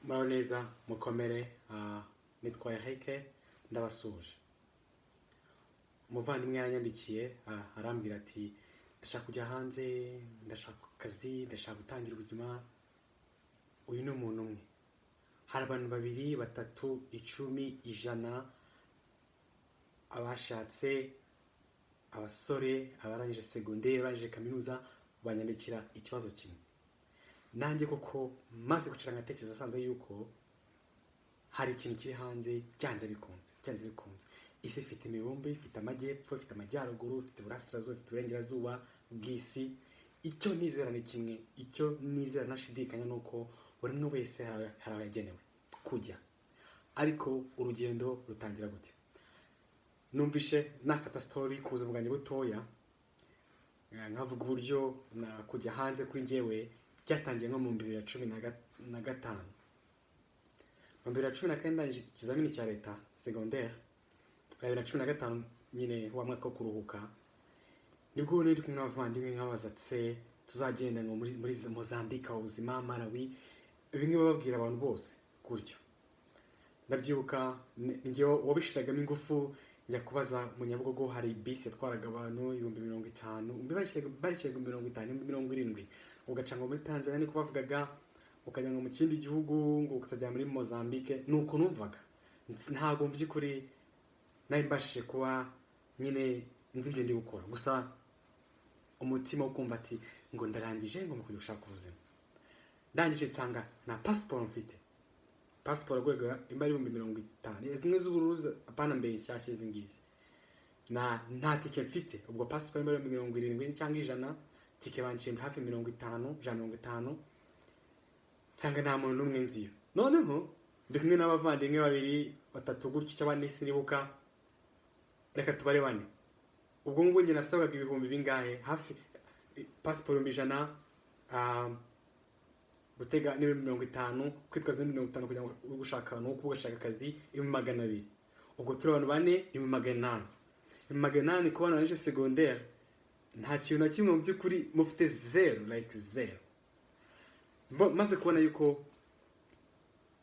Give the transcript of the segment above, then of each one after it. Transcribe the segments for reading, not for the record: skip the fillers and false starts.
Maroneza mukomere nitgura ndabasuje. Umuvandimwe yanyandikiye arambwira ati ndashaka kujya hanze, ndashaka akazi, ndashaka gutangira ubuzima. Uyu ni umuntu umwe. Hari abantu 2, 3, 10, 100 abashatse, abasore, abarangije secondaire, abarangije kaminuza banyandikira ikibazo kimwe. Nanjye koko maze gucara ngatekereza asanze yuko hari ikintu kiri hanze byanze bikunze. Isi ifite imibumbe, ifite amajyepfo, ifite amajyaruguru, ifite uburasirazuba, ifite uburengerazuba bw'isi. Icyo nizera ni kimwe, icyo nizera ntashidikanya nuko buri umwe wese harabagenewe kujya. Ariko urugendo rutangira gute? Numvishe nafata story ku buzima bwanjye butoya, nkavuga uburyo kujya hanze kuri njyewe byatangiye nko mu 2015. Mu 2014 ndangije ikizamini cya leta secondaire, 2015 nyine wa mwaka wo kuruhuka, nibwo nari kumwe n'abavandimwe nk'abazatse tuzagenda ngo muri Mozambique, Ubuzima, Malawi, bimwe bababwira abantu bose gutyo. Ndabyibuka njye wabishiragamo ingufu njya kubaza mu Nyabugogo, hari bisi yatwaraga abantu 50,000, barishyiraga 50,000, 70,000, ugaca ngo muri Tanzania niko bavugaga, ukajya ngo mu kindi gihugu ngo ukazajya muri Mozambique. Nuko numvaga ntago mu by'ukuri nari mbashije kuba nyine nzi ibyo ndi gukora, gusa umutima wo kumva ati ngo ndarangije ngo mukujya gushaka ubuzima. Ndangije nsanga na passport mfite, passport gwega imbari 50,000, zimwe z'ubururu apana mbere nshyashye zingizi, nta tike mfite. Ubwo passport imbari 70 cyangwa 100, tike banshimye hafi 50, 150, nsanga nta muntu n'umwe nziyo. Noneho ndi kumwe n'abavandimwe 2, 3 gutyo cy'abandi sinibuka, reka tubare 4. Ubwo ngubwo njye nasabaga ibihumbi bingahe, hafi passport 100, gutega ni 50, kwitwaza ni 50 kugira ngo ugushaka no kubashaka akazi 200. Ubwo turi abantu 4 800. 800 kubana naje secondaire, nta kintu na kimwe mu by'ukuri mufite zero. Maze kubona yuko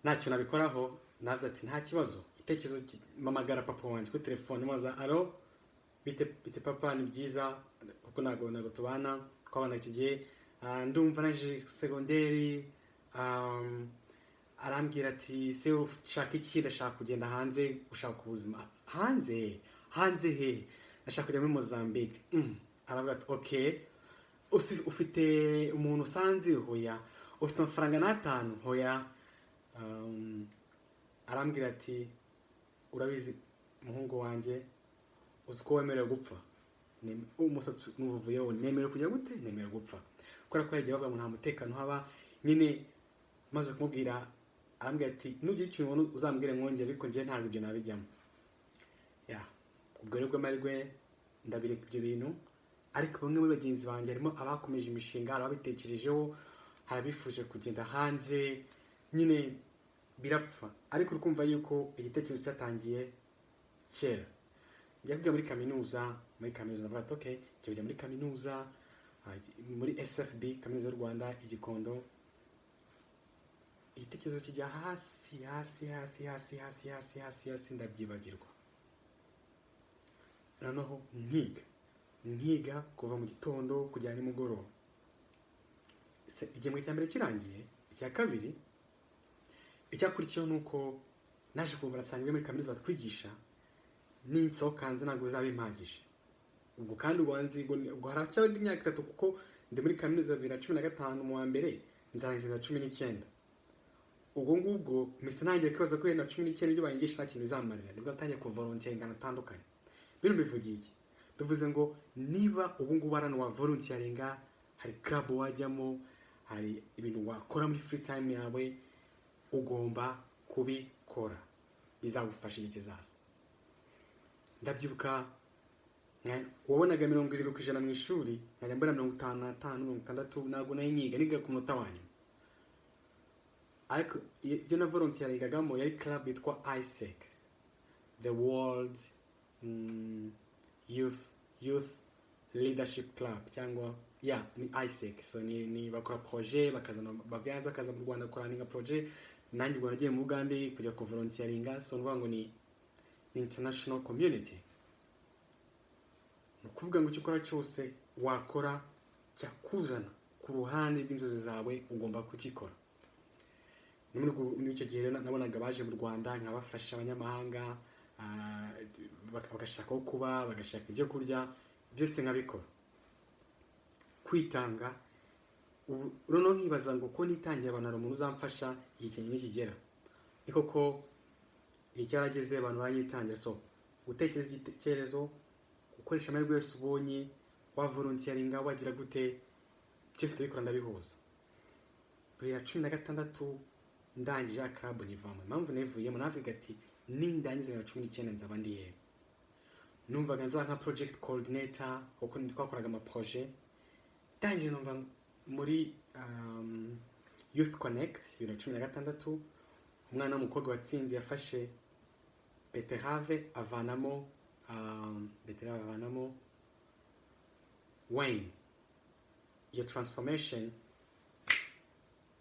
ntacyo nabikoraho, navuze ati nta kibazo. Igitekerezo mamagara papa wanjye kuri telefone, maza alo bite papa, ni byiza kuko nago tubana twabana iki gihe, ndumva naje secondaire. Arambwira ati se ushaka iki? Ndashaka kugenda hanze gushaka ubuzima. Hanze he? Ndashaka kujya muri Mozambique. Aravuga ati okay, ufite umuntu usanze? Hoya. Ufite amafaranga n'atanu? Hoya. Arambwira ati urabizi muhungu wanjye, uziko wemerewe gupfa, umusatsi nuvuyeho, nemerewe kujya gute? Nemerewe gupfa. Kubera ko yagiye bavuga ngo nta mutekano haba nyine. Maze kumubwira, arambwira ati nugira ikintu uzambwire mwongere, ariko ngiye ntabwo ibyo nabijyamo. Ubwo rero amahirwe ndabireka ibyo bintu. Ariko bamwe muri bagenzi banjye harimo abakomeje imishinga, ababitekerejeho, harabifuje kugenda hanze, nyine birapfa. Ariko urukumva yuko igitekerezo cyatangiye cyera. Njya kwiga muri kaminuza ndavuga ati okay, njya kujya muri kaminuza, muri SFB, kaminuza y'u Rwanda Igikondo. Igitekerezo kijya hasi ndabyibagirwa. Noneho nkiga kuva mu gitondo kujya nimugoroba. Igihembwe cya mbere kirangiye, icya kabiri icyakurikiyeho nuko naje kumva nsanga muri kaminuza batwigisha n'insokanze ntabwo bizabimpagije. Ubwo kandi ubanzi ngo haracyari imyaka 3 kuko ndi muri kaminuza 2015 mu wa mbere, nzarangiza 2019. Ubwo ngubwo mise nangiye kwibaza ko 2019 ibyo banyigisha nta kintu bizamarira. Nibwo natangiye ku volunteeringa natandukanye. Bino bivugiye iki? Bivuze ngo niba ubu ngubu arano wa volunteeringa, hari club wajyamo, hari ibintu wakora muri free time yawe, ugomba kubikora, bizagufasha igihe kizaza. Ndabyibuka wabonaga 70% mu ishuri, nkajya mbona 55, 56, ntabwo nayinyiga, niga ku munota wanyu. Ariko iyo na volunteeringagamo yari club yitwa ISEC, the World Youth Leadership Club, cyangwa ni ISEC. So ni bakora projet, bakazana bavianza, bakaza mu Rwanda gukora ninga projet nanjye ubwo nagiye mu Bugande kujya kuvolunteeringa, so ndwa ngo ni international community. No kuvuga ngo icyo ukora cyose wakora cyakuzana ku ruhande rw'inzozi zawe ugomba kukikora. Muri icyo gihe nabonaga baje mu Rwanda nkabafasha abanyamahanga, bagashaka aho kuba, bagashaka ibyo kurya, byose nkabikora. Kwitanga noneho nkibaza ngo ko nitangiye abantu ari umuntu uzamfasha iyi kintu nikigera. Ni koko icyarageze abantu banyitangira, so gutekereza icyerezo, gukoresha amahirwe yose ubonye, wa volunteeringa, wagira gute, byose ndabikora ndabihuza. 2016 ndangije ya club nivamo. Impamvu nivuyemo navuga ati nindangiza 2019 nzaba ndi yewe. Numvaga nzaba nka project coordinator uko twakoraga ama projet. Ndangije numva muri Youth Connect 2016 umwana w'umukobwa watsinze yafashe beterave avanamo wine. Iyo transformation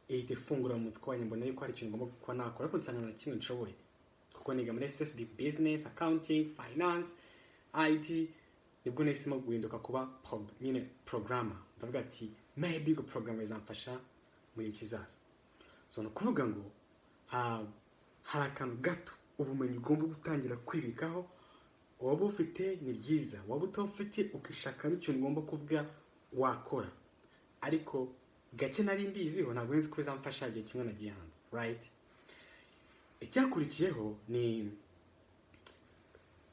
ihita ifungura mu mutwe wanjye, mbona yuko hari ikintu ngomba kuba nakora, ariko nsanga na kimwe nshoboye kuko niga muri SFD business, accounting, finance, IT. Nibwo nahisemo guhinduka kuba nyine programmer. Ndavuga ati maybe go programmer izamfasha muri kizaza. So no kuvuga ngo hari akantu gato ubumenyi ugomba gutangira kwibikaho. Waba ufite ni byiza, waba utafite ukishaka n'ikintu ugomba kuvuga wakora. Ariko gake nari mbiziho ntabwo nzi ko bizamfasha igihe kimwe nagiye hanze, right? Icyakurikiyeho ni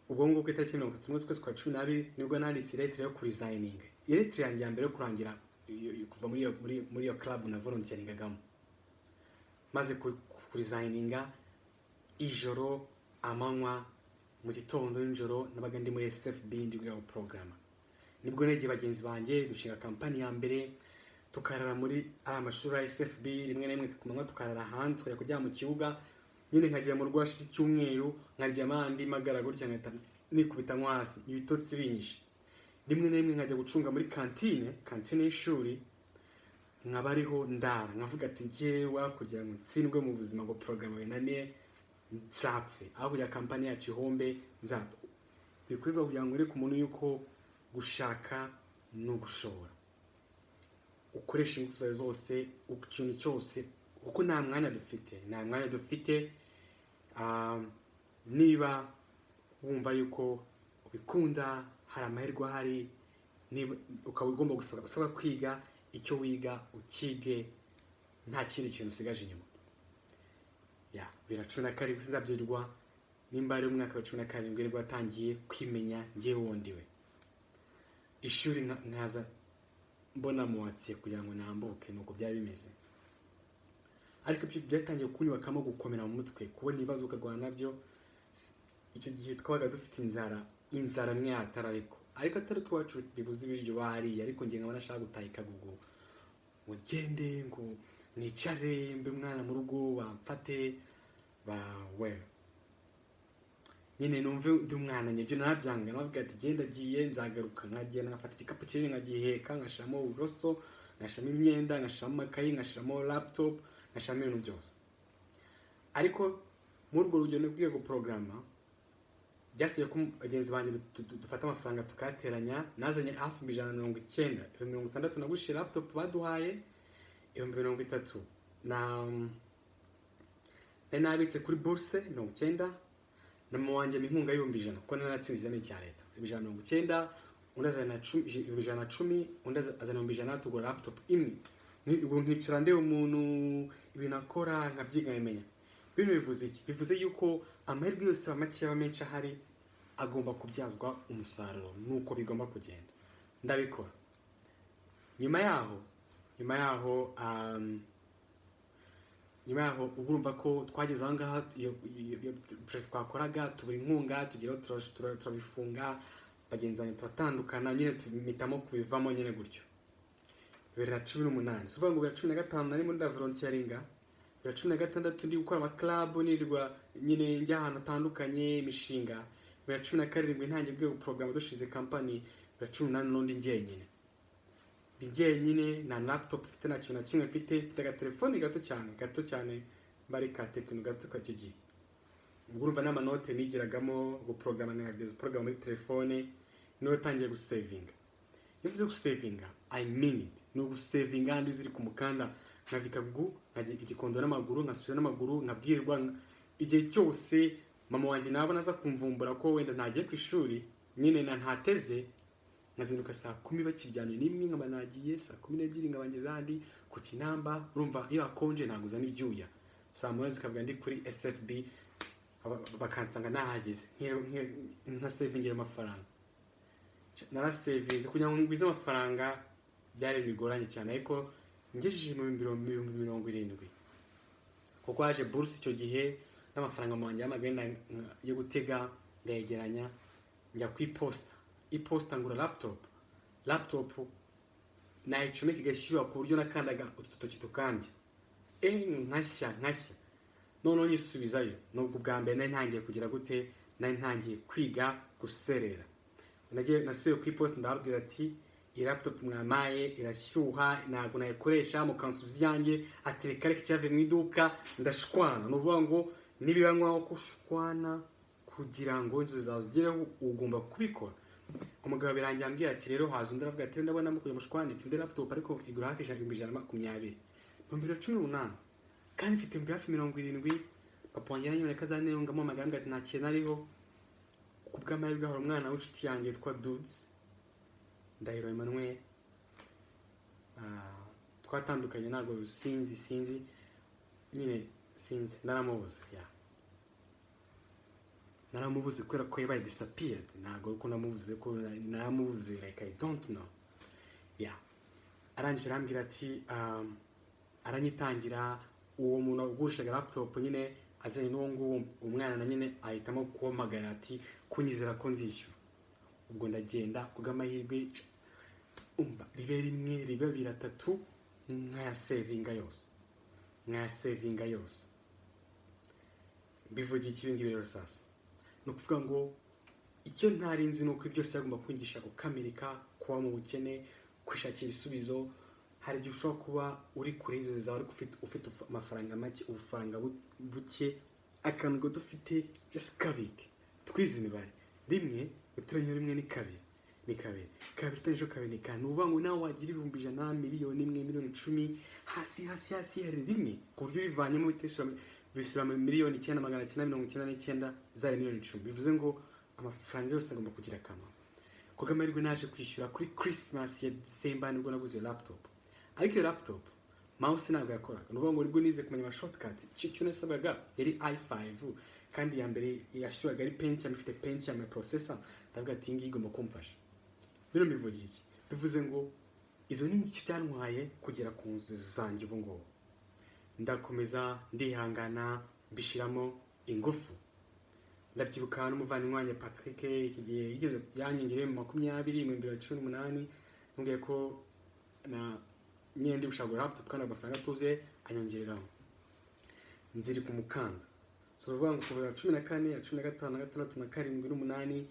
ubwo ngo ku itariki 31 z'ukwezi kwa 12 nibwo nanditse letter yo kuresigning. Letter yanjye ya mbere yo kurangira kuva muri iyo club na volunteeringagamo. Maze kuresigninga ijoro, amanywa, mu gitondo n'ijoro nabaga ndi muri SFB ndi gwa program. Nibwo negeye bagenzi banjye dushinga kampani ya mbere, tukarara muri amashuri ya SFB, rimwe na rimwe kumanywa tukarara hanze tukajya kujya mu kibuga. Nyine nkagiye mu rwashi cy'umweru nkarya amandi magara gutya nkahita nikubita nkwasi ibitotsi binyishe. Rimwe na rimwe nkajya gucunga muri kantine y'ishuri, nkabariho ndara nkavuga ati njyewe kugira ngo ntsindwe mu buzima ngo program binaniye nzapfe, aho ya kampani yacu ihombe nzapfa. Bikwiye kugira ngo ureke umuntu yuko gushaka no gushobora, ukoresha ingufu zawe zose, ikintu cyose, kuko nta mwanya dufite. Niba wumva yuko ubikunda, hari amahirwe ahari, niba ukaba ugomba gusaba kwiga, icyo wiga ukige, nta kindi kintu usigaje inyuma. 2017 sinzabyirwa, nimba ari umwaka wa 17 nibwo watangiye kwimenya ngiye wondiwe. Ishuri nkaza mbona muwatse kugira ngo nambuke, nuko byari bimeze. Ariko byatangiye kunyubakamo gukomera mu mutwe, kubona ibibazo ukagwana nabyo. Icyo gihe twabaga dufite inzara mwe ariko atari ko wacu bibuze ibiryo bari, ariko ngiye nkabona nashaka gutahika gugu mugende ngo nicare mbe mwana mu rugo bamfate bawe. Nyine numve ndi umwana nyebyo nabyanga, navuga ati genda giye nzagaruka, nkagiye nafata igikapu kinini nkagiheka, nkashamo uburoso, nkashamo imyenda, nkashamo amakayi, nkashamo laptop, nkashamo ibintu byose. Ariko muri urwo rugendo rw'iyo programa byasiye ko agenzi banjye dufata amafaranga tukateranya, nazanye hafi 190, 160 nagushira laptop baduhaye 130 na nabitse kuri bourse 90, na mu wanjye inkunga y'100 kuko naratsinze izame cya leta 190, undazana 110, undazana 100 tugura laptop imwe. Ubwo nkicara ndebe umuntu ibintu akora nkabyiga bimenya. Bino bivuze iki? Bivuze yuko amahirwe yose make menshi ahari agomba kubyazwa umusaruro, nuko bigomba kugenda. Ndabikora. Nyuma yaho urumva ko twageze aho ngaha twakoraga tubura inkunga, tugeraho turabifunga, bagenzi banjye turatandukana, nyine tumitamo kubivamo nyine gutyo. 2018 suvuga ngo 2015 nari muri volunteeringa, 2016 ndi gukora ama club nirwa nyine njya ahantu atandukanye imishinga, 2017 ntangiye bwo program dushize company, 2018 n'undi njyenyine na laptop mfite na kintu kimwe mfite aga telefone gato cyane bari ka tekino gato kacyo gihe ubwo urumva n'amanote nigiragamo guprograma nkagize program muri telefone niwe tangiye gusavinga iyo mvuze gusavinga I mean it no gusavinga andi ziri ku mukanda nkavika bwo nkaje igikondo n'amaguru nkasubira n'amaguru nkabwirwa igihe cyose mama wanje nabo naza kumvumbura ko wenda ntagiye ku ishuri nyine na ntateze nkazinduka saa 10 bakiryamye nimwe nkaba nagiye saa 12 nkabangeze handi ku kinamba urumva iyo akonje naguza n'ibyuya saa moya zikavuga ndi kuri SFB bakansanga nahageze nka saving y'amafaranga narasavinze kugira ngo ngwize amafaranga byari bigoranye cyane ariko ngejeje mu 70 kuko haje bourse icyo gihe n'amafaranga manje y'amagenda yo gutega ndayegeranya njya ku iposta ngura laptop nayicomeka igashyuha ku buryo nakandaga ututoki tukandya nkashya none nyisubizayo nubwo bwa mbere nari ntangiye kugira gute nari ntangiye kwiga guserera nasubiye ku iposta ndababwira ati iyi laptop mwamaye irashyuha ntabwo nayikoresha mu kansu byanjye atereka reka cyave mu iduka ndashwana nuvuga ngo nibiba nkwaho kushwana kugira ngo inzu zazigereho ugomba kubikora umugabo birangiye ambwira ati rero haza ndaravuga ati ndabona mukujya mushwane mfite laptop ariko igura hafi 120 2018 kandi mfite hafi 70 papa wanjye yanyine kazaneyongamo amaganga ati nta kintu ariho kubw'amahirwe hari umwana w'inshuti yanjye yitwa Dudes Ndahiro Emmanuel twatandukanye ntabwo sinzi nyine sinzi naramubuze kubera ko yabaye disappeared ntabwo uko namubuze ko naramubuze like I don't know arangije arambwira ati aranyitangira uwo muntu ugurishaga laptop nyine azanye n'uwo nguwo umwana na nyine ahitamo kumpamagara ati kunyizera ko nzishyura ubwo ndagenda kubw'amahirwe umva ribe rimwe ribe 3 nkaya savinga yose bivugiye ikibingi rero sasa no kuvuga ngo icyo ntarinzi nuko byose yagomba kwigisha gukamirika kuba mu bukene kwishakira ibisubizo hari igihe ushobora kuba uri kure y'inzozi zawe ariko ufite amafaranga make ubufaranga buke akantu ngo dufite just kabike twize imibare rimwe uturanye rimwe ni kabiri tanjo kabiri kandi uvuga ngo nawe wagira 100,000 miliyoni 1,010,000 hasi hari rimwe ku buryo bivanyemo bisura miliyoni 999 zari miliyoni 10 bivuze ngo amafaranga yose agomba kugira akamaro kuko amahirwe naje kwishyura kuri Christmas ya December nibwo naguze laptop ariko iyo laptop mouse ntabwo yakoraga nuvuga ngo nibwo nize kumenya ama shortcut icyo nasabaga yari i5 kandi ya mbere yashyuraga ari Pentium ifite Pentium processor ndavuga ati ngiye igomba kumfasha bino bivugiye iki bivuze ngo izo ni iki byantwaye kugera ku nzu zanjye ubu ngo ndakomeza ndihangana bishiramo ingufu ndabyibuka n'umuvandimwe wanjye Patrick iki gihe yigeze yanyingereye mu 2018 nubwiye ko na nyende gushagura laptop kandi amafaranga tuze anyongereraho nziri ku mukanda so vuga ngo kuva 14 15 16 7 8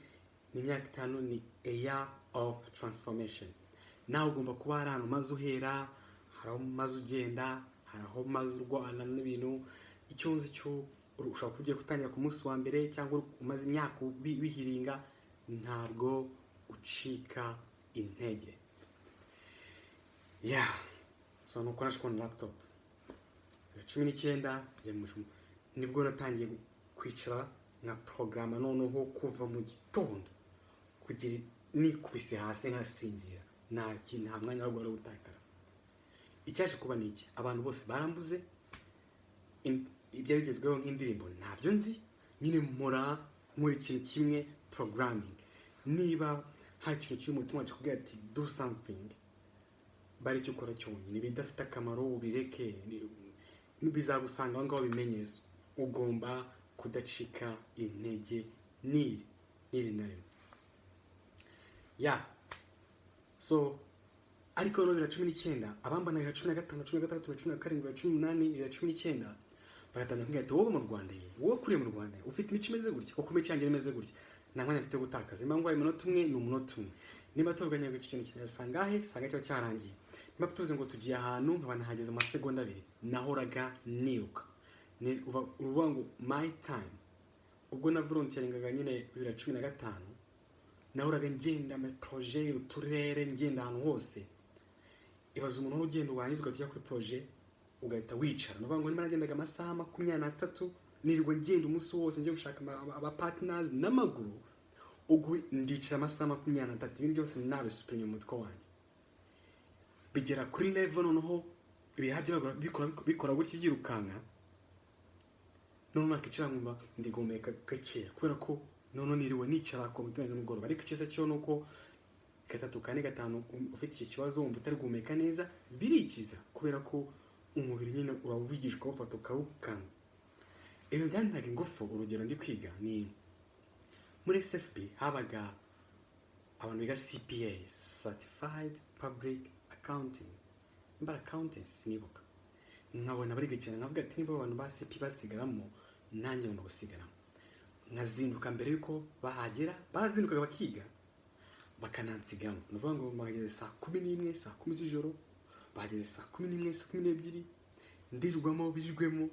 ni imyaka 5 ni a year of transformation nawe ugomba kuba hari ahantu maze uhera hari aho maze ugenda hari aho maze urwana n'ibintu icyo nzi cyo ushobora kugiye gutangira ku munsi wa mbere cyangwa umaze imyaka bihiringa ntabwo ucika intege so nuko nashikona laptop 19 nibwo natangiye kwicara nka programa noneho kuva mu gitondo kugira nikubise hasi nkasinzira nta mwanya wo gutakara icyaje kuba niki abantu bose barambuze ibyo bigezweho nk'indirimbo ntabyo nzi nyine muri ikintu kimwe programming niba hari ikintu kimwe mutima cyo kugira ati do something bari cyo ukora cyonyine bidafite akamaro ubireke bizagusanga aho ngaho bimenyeza ugomba kudacika intege niri nayo so ariko no 2019 abambana 15 16 17 18 19 bagatangira kugira ati wowe mu Rwanda wowe kuri mu Rwanda ufite imico imeze gutya uko imicangira imeze gutya nta mwanya mfite gutakaza impamvu iminota umwe ni umunota umwe niba tuvuganye ngo ikintu kinyasangahe sanga cyo cyarangiye niba tuvuze ngo tugiye ahantu nkaba nahageze amasegonda 2 nahoraga niruka ni uvuga ngo my time. Ubwo na volunteeringaga nyine 2015 nahoraga ngenda mu projet uturere ngenda ahantu hose. Ibaza umuntu ugenda wanyuze ugatujya kuri projet ugahita wicara. Nuvuga ngo nimba nagendaga amasaha 23 nirirwa ngenda umunsi wose nje gushaka aba partners n'amaguru. Ubwo ndicara amasaha 23 ibintu byose nabisuprimye mu mutwe wanjye. Bigera kuri level noneho ibiha bikora gutya byirukanga. None nakicara ngumva ndigomeka kacera kubera ko none niriwe nicara ko mutane n'umugoroba. Ariko cyiza cyo nuko 3 4 5 ufite iki kibazo wumva utari gumeka neza birikiza kubera ko umubiri nyine urabwigishwa ufata ukawukana. Ibyo byantanga ingufu. Urugero ndi kwiga ni muri SFB habaga abantu biga CPA, Certified Public Accounting, accountants nibuka. Nkabona bari gicana nkavuga ati niba abantu ba CP basigaramo nanjye ngo gusigaramo. Nkazinduka mbere yuko bahagera, barazindukaga bakiga bakanansigamo. Nuvuga ngo mageze saa 11 saa 10 z'ijoro, bageze saa 11 saa 12 ndirwamo birirwemo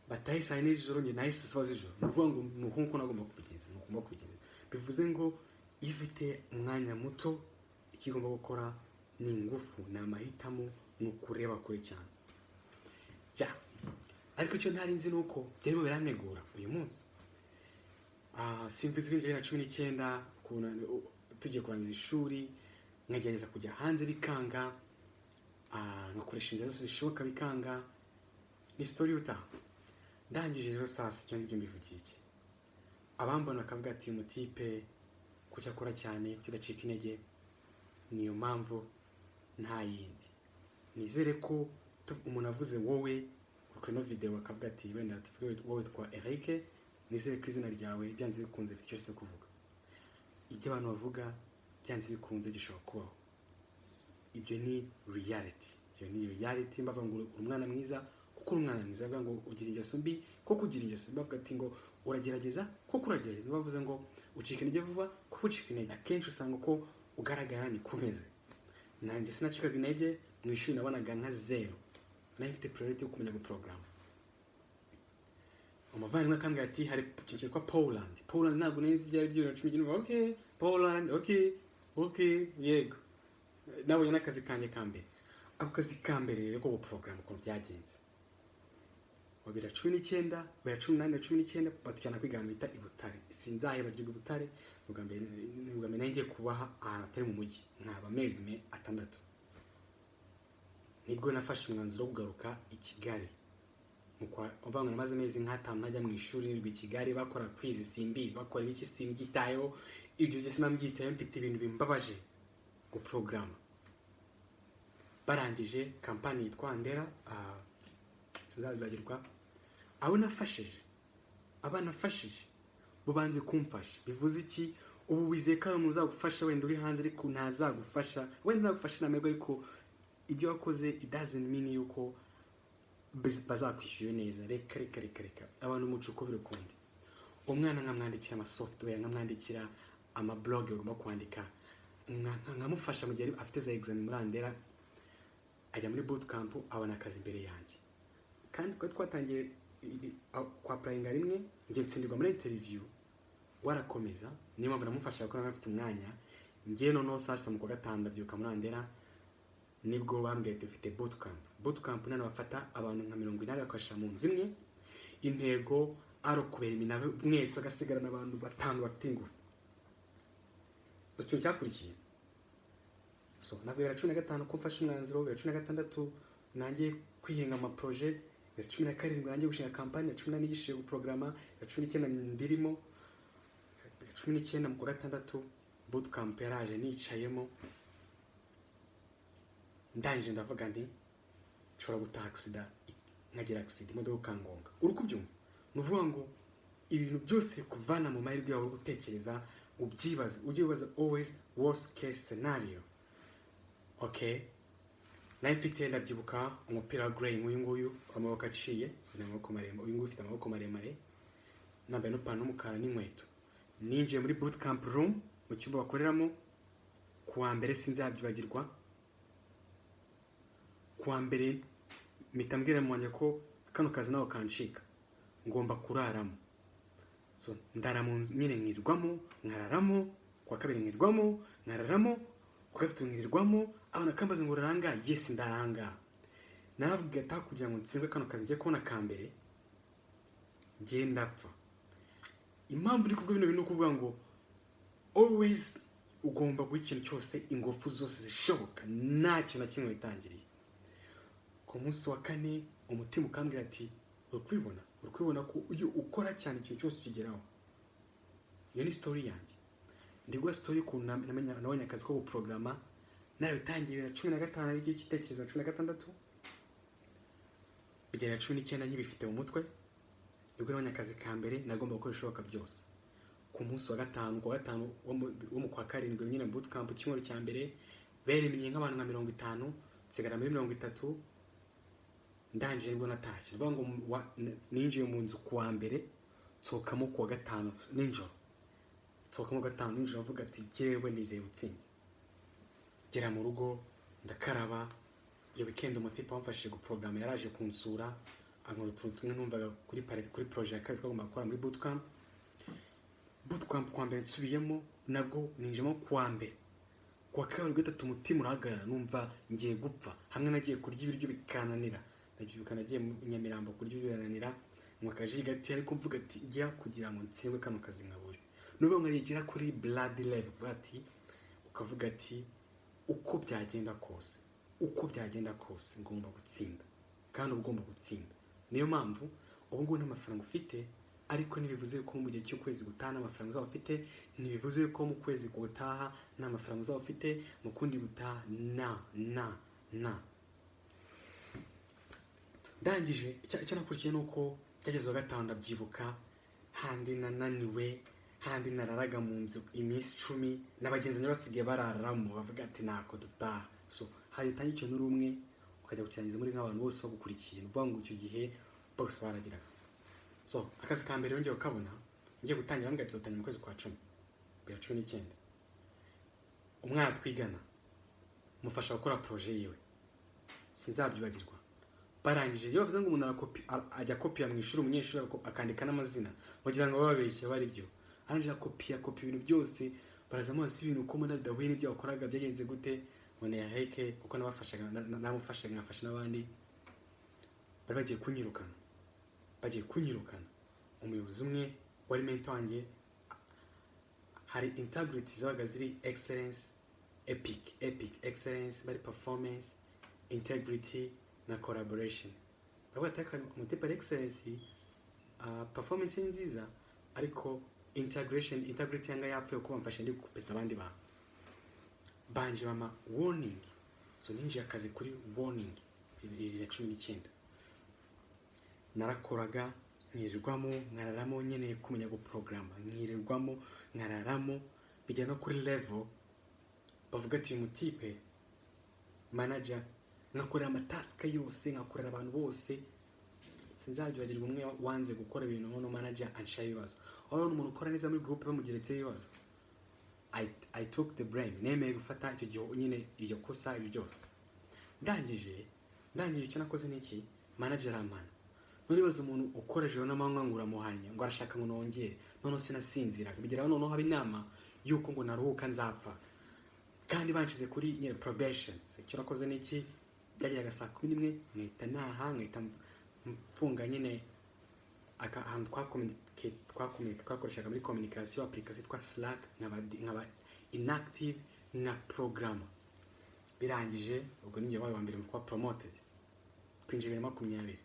bataye saa 4 z'ijoro nge nahise saa z'ijoro. Nuvuga ngo nuko nagomba kubigenza, bivuze ngo ifite umwanya muto ikigomba gukora ni ingufu na amahitamo no kureba kure cyane. Ariko icyo ntari nzi nuko byarimo biranegura uyu munsi. Simvuze ibintu 2019 kuna tugiye kurangiza ishuri nkagerageza kujya hanze bikanga, ngakoresha inzira zose zishoboka bikanga. Ni story uta ndangije rero sasa cyo ngibyo mbivugiye iki. Abambona akavuga ati umutipe kucya kora cyane kidacika intege. Niyo mpamvu nta yindi. Nizere ko umuntu avuze wowe kuri no video akavuga ati wenda tuvuge wowe twa Eric, nizere ko izina ryawe byanze bikunze bifite icyo kuvuga. Ibyo abantu bavuga byanze bikunze gishobora kubaho. Ibyo ni reality. Ibyo ni reality. Mbava ngo umwana mwiza kuko umwana mwiza avuga ngo ugira ingeso mbi kuko ugira ingeso mbi. Bavuga ati ngo uragerageza kuko uragerageza. Bavuze ngo ucika intege vuba kuko ucika intege. Akenshi usanga ko ugaragara ni kumeze. Nanjye sinacikaga intege mu ishuri nabonaga nka 0. Nayo mfite priority yo kumenya program. Umuvandimwe akambwira ati hari ikintu cyitwa Poland ntabwo neza byari byo 2019. Okay Poland, okay yego. Nabonye n'akazi kanje kambere. Ako kazi kambere rero ko program ko byagenze. 2019 2018 batujyana kwiga mu bita ibutare. Sinzahe bagirwa ibutare ubwa mbere nanjye kubaha ahantu atari mu mujyi nkaba amezi 6. Nibwo nafashe umwanzuro wo kugaruka i Kigali. Mukwa uvanga namaze amezi 5 najya mu ishuri nirwi Kigali bakora quiz simbi bakora ibiki simbyitayo. Ibyo byose nambyitaye mfite ibintu bimbabaje ku program. Barangije kampani yitwa Ndera sinzabibagirwa. Abana fashije bubanze kumfasha. Bivuze iki? Ubu wizeka umuntu uzagufasha wenda uri hanze ariko ntazagufasha. Wenda nagufasha namego ariko ibyo wakoze it doesn't mean yuko bazakwishyuye neza. Reka abantu mucuko birukundi. Umwana nkamwandikira ama software, nkamwandikira ama blog ugomba kwandika, nkamufasha mu gihe afite za exam muri Ndera. Ajya muri bootcamp abona akazi imbere yanjye. Kandi ko twatangiye kwa applyinga rimwe ngiye nsindirwa muri interview warakomeza. Niyo mpamvu namufasha gukora afite umwanya. Ngiye noneho sasa mu kwa gatanu byuka muri Ndera nibwo bambwiye dufite bootcamp nane bafata abantu nka 180 bakasha mu nzimwe. Intego ari kubera iminabe mwese bagasigara n'abantu 5 bafite ingufu. Icyo cyakurikiye so nabwo 2015 ko mfashe umwanzuro. 2016 nanjye kwihinga ama projet. 2017 nanjye gushinga campaign. 2018 nigishije guprograma. 2019 mbirimo. 2019 mu kwa gatandatu bootcamp yaraje nicayemo. Ndangije ndavuga nti nshobora gutaha accident nkagira accident imodoka ngonga. Uri kubyumva? Nuvuga ngo ibintu byose kuvana mu mahirwe yawe gutekereza ubyibaza. Ujye ubaza always worst case scenario. Okay, nayo mfite ndabyibuka umupira wa grey nk'uyu nguyu amaboko aciye n'amaboko maremare. Uyu nguyu ufite amaboko maremare nambaye no pantalo y'umukara n'inkweto. Ninjiye muri bootcamp room mu cyumba bakoreramo. Kuwa mbere sinzabyibagirwa. Kuwa mbere mitambwira mwanya ko kano kazi nawe kancika ngomba kuraramo. So ndara mu nzu nyine nkirirwamo nkararamo, kwa kabiri nkirirwamo nkararamo, kwa gatatu nkirirwamo, abana kambaza ngo uraranga, yes ndaranga. Naravuga ati kugira ngo ntsindwe kano kazi njye kubona ka mbere njye ndapfa. Impamvu ndi kuvuga bino bintu kuvuga ngo always ugomba guha ikintu cyose ingufu zose zishoboka, nta kintu na kimwe witangiriye. Ku munsi wa kane umutima ukambwira ati uri kwibona ko iyo ukora cyane ikintu cyose ukigeraho. Iyo ni story yanjye. Ndigwa story ku nabonye akazi ko guprograma narabitangiye 2015 ari igihe cy'itekerezo 2016 bigera 19 nyibifite mu mutwe. Nibwo nabonye akazi ka mbere nagomba gukora ishoboka byose. Ku munsi wa gatanu wo mu kwa karindwi nyine bootcamp cy'umwaka cya mbere beremenye nk'abantu nka 50 nsigara muri 30 ndangije nibwo natashye. Vuga ngo ninjiye mu nzu kuwa mbere tsokamo kuwa gatanu ninjoro. Tsokamo gatanu ninjoro avuga ati jewe nizeye utsinze. Gera mu rugo ndakaraba. Iyo weekend umutipe wamfashije guprograma yaraje kunsura ankora utuntu tumwe numvaga kuri projet ya kabiri twagomba gukora muri bootcamp kwa mbere nsubiyemo nabwo ninjemo kwa mbere. Kwa kabiri gatatu umutima urahagarara numva ngiye gupfa. Hamwe nagiye kurya ibiryo bikananira. Nagiye nagiye Nyamirambo kurya ibiryo bikananira mwakaji gati ariko mvuga ati njya kugira ngo ntsindwe kano kazi nkabure. Nubwo nkagera kuri blood level bati ukavuga ati uko byagenda kose ngomba gutsinda kandi ugomba gutsinda. Niyo mpamvu ubu ngubu n'amafaranga ufite ariko ntibivuze ko mu gihe cy'ukwezi gutaha n'amafaranga uzaba ufite, ntibivuze ko mu kwezi gutaha n'amafaranga uzaba ufite, mu kundi gutaha na ndangije icyo nakurikiye nuko byageze gatanu ndabyibuka handi nananiwe, handi nararaga mu nzu iminsi 10 n'abagenzi basigaye bararamo bavuga ati nako dutaha. So hari tangiye n'urumwe ukajya gukirangiza muri nk'abantu bose bagukurikiye uvuga ngo icyo gihe bose baragiraga. So akazi ka mbere yongeye ukabona ngiye gutangira mbwa tuzotanya mu kwezi kwa 10 2019. Umwana twigana mufasha gukora projet yiwe sinzabyibagirwa. Barangije iyo bavuze ngo umuntu ajya kopiya mu ishuri umunyeshuri akandika n'amazina bagira ngo bababeshye bari byo. Aranje kopiya ibintu byose barazamuha ibintu uko mona bidahuye n'ibyo wakoraga byagenze gute ngo ya heke uko nabafashaga namufashaga nkafasha n'abandi. Bari bagiye kunyirukana. Umuyobozi umwe wari mentor wanjye hari integrity zabaga ziri excellence, epic excellence, bari performance, integrity na collaboration. Bavuga ati umutepa excellence performance nziza ariko integrity yanga yapfuye kuba mfashe ndi kupesa abandi ba banje mama warning. So ninjiye akazi kuri warning 2019. Narakoraga nkirirwamo nkararamo nyene kumenya guprograma nkirirwamo nkararamo bijya no kuri level bavuga ati umutipe manager ngakorera amatask yose ngakorera abantu bose sinzabyibagirwa. Umwe wanze gukora ibintu no manager anshaye ibibazo. Aho umuntu ukora neza muri group bamugeretse ibibazo I took the blame. Nemeye gufata icyo gihe nyine iyo kosa ibi byose. Ndangije icyo nakoze niki manager amana. None bazo umuntu ukorejeho n'amanywa ngura muhanya ngo arashaka ngo nongere none sinasinzira bigeraho none haba inama yuko ngo naruhuka nzapfa kandi banshize kuri nyine probation. Icyo nakoze niki byagiraga saa 11 nkita nkita mfunga nyine ahantu twakoreshaga muri communication application twa Slack nkaba inactive na program. Birangije ubwo ninjye wabaye wa mbere mu kwa promoted twinjiye 2020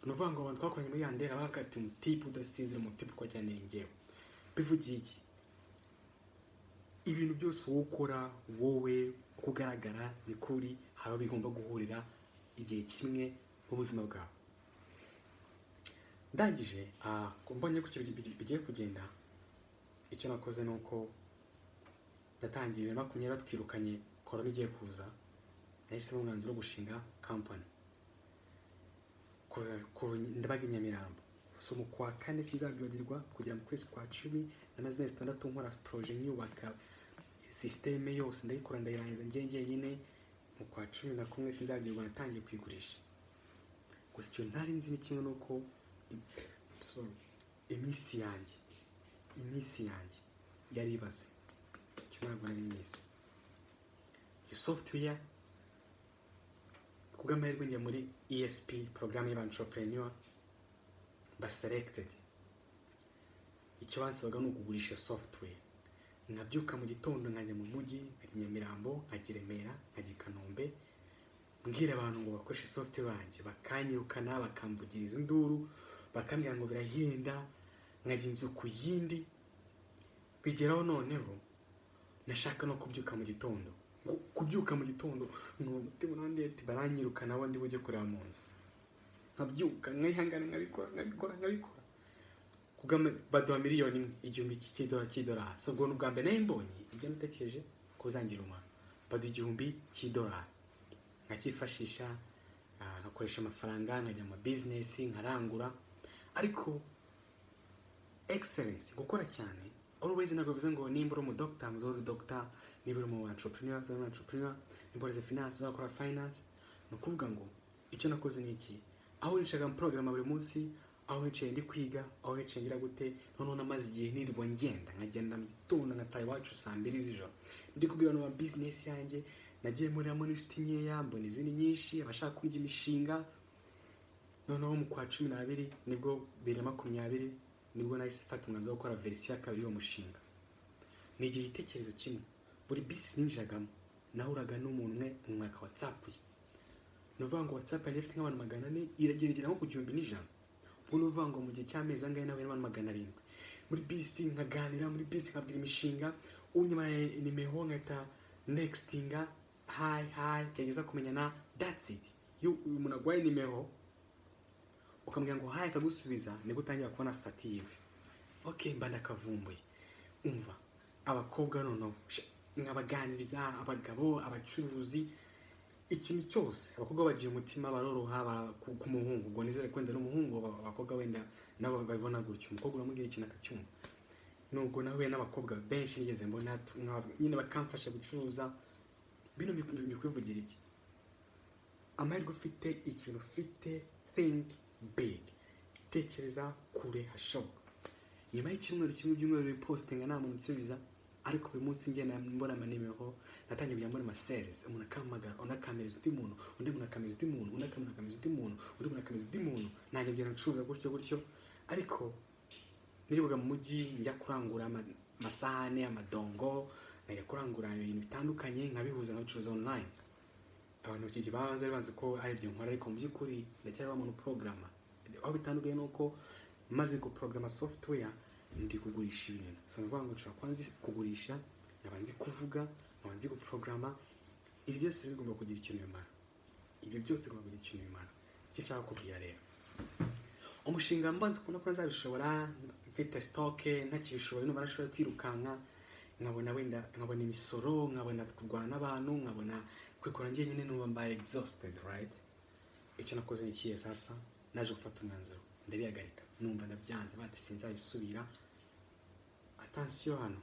nuvuga ngo abantu twakoranye muri yandera bakati umutipe udasinzira umutipe kwa cyane ngewe. Bivugiye iki? Ibintu byose ukora wowe kugaragara ni kuri haro bigomba guhurira igihe kimwe mu buzima bwawe. Ndangije mbonye ko bigiye kugenda icyo nakoze nuko natangiye 2020 batwirukanye corona igiye kuza nahise umwanzuro wo gushinga company ko ndabaga Nyamirambo. So mu kwa kane sinzabyibagirwa kugera mu kwezi kwa 10 namaze 6 nkora projet nyubaka systeme yose ndayikora ndayirangiza njye nyine mu kwa 11 sinzabyibagirwa natangiye kwigurisha. gusa icyo ntari nzi ni kimwe nuko iminsi yanjye yari ibaze, icyo ntabwo nari nyizi. Iyi software kubw'amahirwe njya muri ESP porogaramu y'aba-entrepreneur ba selected. Icyo bansabaga ni ukugurisha iyo software. Nabyuka mu gitondo nkajya mu mujyi, nkajya Nyamirambo, nkajya Remera, nkajya Kanombe, mbwira abantu ngo bakoreshe software yanjye, bakanyirukana, bakamvugiriza induru, bakambwira ngo birahenda, nkajya inzu ku yindi. Bigeraho noneho nashaka no kubyuka mu gitondo, umutima unandeba baranyirukana, abo ndi bujye kureba mu nzu. Nkabyuka nkihangana, nkabikora baduha miliyoni igihumbi cy'idolari. So ubwo n'ubwa mbere mbonye ibyo natekereje ko uzangira umumaro. Baduha $1,000 nkakifashisha, nkakoresha amafaranga, nkajya mu business, nkarangura. Ariko excellence, gukora cyane, always ntabwo bivuze ngo nimba uri umudokita muzore doctor, niba uri mu entrepreneur zone entrepreneur, niba uri finance wakora finance. No kuvuga ngo icyo nakoze ni iki, aho nicaga mu program buri munsi, aho nicaye ndi kwiga, aho nicaye ngira gute, none namaze igihe nirirwa nkagenda mu gitondo ngataye iwacu saa 2 z'ijoro ndi kubwira no business yanjye. Nagiye muri amwe n'inshuti nkeya, mbona izindi nyinshi abashaka kurya imishinga. Noneho mu kwa 12 nibwo 2020 nibwo nahise mfata umwanzuro wo gukora version ya kabiri y'uwo mushinga. Nigira igitekerezo kimwe, buri business ninjiragamo nahuraga n'umuntu umwe mu mwaka WhatsApp ye. Nuvuga ngo WhatsApp yanjye ifite nk'abantu 400, irageragera nko ku 1,100. Ubu nuvuga ngo mu gihe cy'amezi angahe nawe n'abantu 700. Muri bisi nkaganira, muri bisi nkabwira imishinga, unyuma nimero nkahita nextinga hi kageza kumenyana, that's it. Iyo umuntu agwaye nimero ukambwira ngo hi akagusubiza, nibwo utangira kubona stati yiwe. Okay, mba ndakavumbuye. Umva abakobwa noneho nkabaganiriza, abagabo, abacuruzi, ikintu cyose. Abakobwa bagiye umutima baroroha ku muhungu, ubwo nizere kwenda n'umuhungu, abakobwa wenda nabo babibona gutyo. Umukobwa uramubwira ikintu akacyumva. Nubwo nawe n'abakobwa benshi nigeze mbona nyine bakamfasha gucuruza. Bino bikwivugira iki? Amahirwe ufite, ikintu ufite, think big, tekereza kure hashoboka. Nyuma y'icyumweru kimwe by'umweru postinga nta muntu nsubiza, ariko buri munsi ngenda mbona amanimero, natangiye kujya muri sales. Umuntu akamagara, undi akamiriza undi muntu, undi muntu akamiriza undi muntu, undi akamiriza undi muntu, undi muntu akamiriza undi muntu. Nanjye byo nacuruza gutyo. Ariko niribuga mu mujyi njya kurangura amasahane, amadongo, najya kurangura ibintu bitandukanye, nkabihuza nkabicuruza online. Abantu bakije babanze bazi ko ari byo nkora, ariko mu by'ukuri ndacyari wa muntu programa. Aho bitandukanye nuko maze ko programa software ndi kugurisha ibintu. So ndavuga ngo nshobora kwanza kugurisha, nabanze kuvuga, nabanze ku programa. Ibi byose bigomba kugira ikintu bimara. Icyo nshaka kubwira rero, umushinga mbanze kubona ko nzabishobora, mfite stock, ntakibishoboye numva nashoboye kwirukanka, nkabona imisoro, nkabona kurwana n'abantu, nkabona kwikora njye nyine numva mbaye exhausted, right? Icyo nakoze ni kiye sasa, naje gufata umwanzuro, ndabihagarika, numva ndabyanze, bati sinzabisubira. Attention hano,